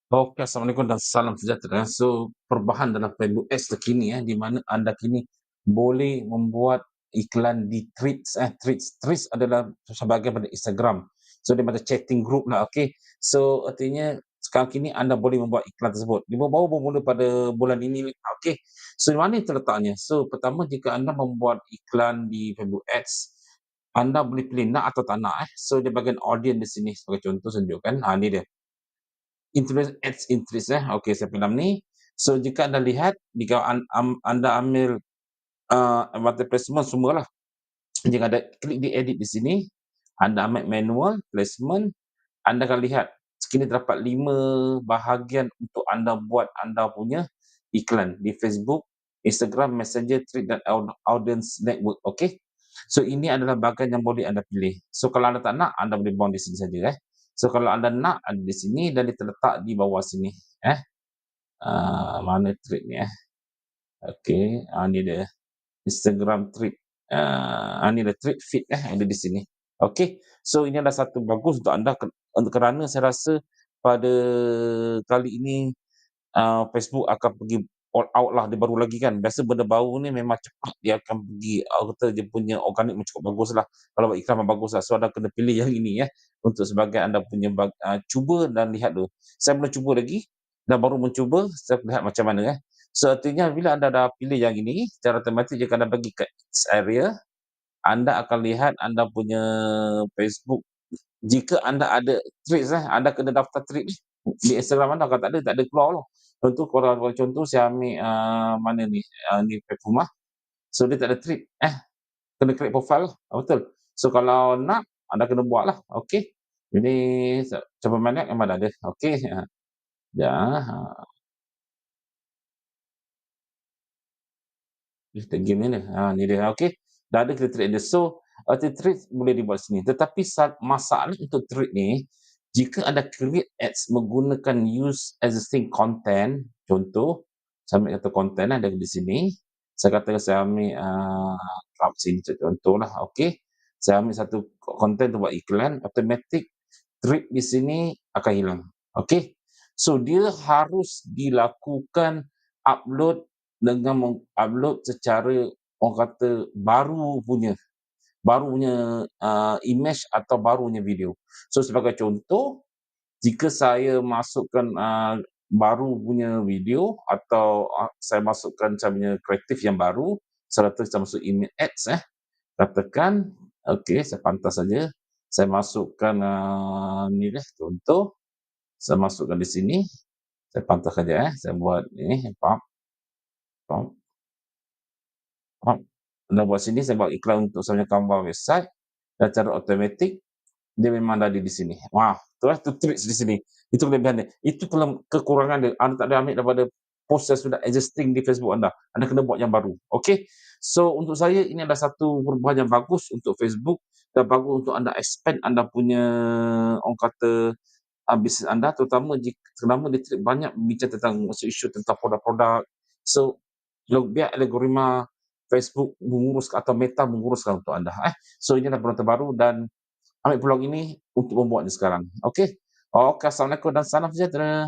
Okey, assalamualaikum dan salam sejahtera. So, perubahan dalam Facebook Ads terkini di mana anda kini boleh membuat iklan di Threads Threads adalah sebahagian daripada Instagram. So, dia macam chatting group lah, okey. So, artinya sekarang kini anda boleh membuat iklan tersebut. Dia baru bermula pada bulan ini, okey. So, di mana terletaknya? So, pertama jika anda membuat iklan di Facebook Ads, anda boleh pilih nak atau tak nak. So, di bahagian audience di sini sebagai contoh saya tunjukkan, ni dia. Interest ads interest okey saya pinjam ni. So jika anda lihat jika anda ambil, advertisement placement semualah. Jika ada klik di edit di sini, anda ambil manual placement, anda akan lihat sekini terdapat 5 bahagian untuk anda buat anda punya iklan di Facebook, Instagram, Messenger, Threads dan Audience Network, okey. So ini adalah bahagian yang boleh anda pilih. So kalau anda tak nak, anda boleh buang di sini saja. So kalau anda nak ada di sini dan dia terletak di bawah sini eh. Mana thread ni okey, ni dia Instagram thread. Ni dia thread feed ada di sini. Okey, so ini adalah satu bagus untuk anda kerana saya rasa pada kali ini, Facebook akan pergi all out lah, dia baru lagi kan. Biasa benda baru ni memang cepat dia akan pergi, orang kata dia punya organik memang cukup baguslah. Kalau buat iklan memang baguslah. So anda kena pilih yang ini untuk sebagai anda punya cuba dan lihat dulu. Saya belum cuba lagi dan baru mencuba, saya lihat macam mana. So artinya bila anda dah pilih yang ini, secara otomatik jika anda pergi ke X area, anda akan lihat anda punya Facebook. Jika anda ada Threads anda kena daftar Threads di Instagram anda. Kalau tak ada keluar lah. Contoh saya ambil, mana ni, ni platform so dia tak ada Threads kena create profile lah, betul. So kalau nak, anda kena buat lah, okey. Jadi cuba mana memang dah ada, okey. Sekejap kita game mana, ni dia, okey. Dah ada kita Threads dia. So, Threads boleh dibuat sini. Tetapi masalah untuk Threads ni, jika anda create ads menggunakan use existing content, contoh, saya ambil kata content ada di sini. Saya katakan saya ambil, club sini contohlah, okey. Saya ambil satu content untuk buat iklan, automatic Threads di sini akan hilang, okey. So, dia harus dilakukan upload dengan mengupload secara orang kata baru punya, image atau baru punya video. So sebagai contoh, jika saya masukkan, baru punya video atau, saya masukkan saya punya kreatif yang baru, saya letak saya masuk image ads katakan, okey saya pantas saja, saya masukkan, ni deh contoh, saya masukkan di sini, saya pantas saja saya buat ni, pop. Dan buat sini saya buat iklan untuk saya punya gambar website dan cara automatik dia memang dah ada di sini. Wah, tu tricks di sini. Itu kelebihan dia. Itu kekurangan dia. Anda tak boleh ambil daripada post yang sudah existing di Facebook anda. Anda kena buat yang baru. Okey. So untuk saya ini adalah satu perubahan yang bagus untuk Facebook dan bagus untuk anda expand anda punya orang kata bisnes anda terutama selama dia banyak bincang tentang isu tentang produk-produk. So biar algoritma Facebook menguruskan atau Meta menguruskan untuk anda So ini adalah peluang terbaru dan ambil peluang ini untuk membuatnya sekarang. Okey. Okey, assalamualaikum dan salam sejahtera.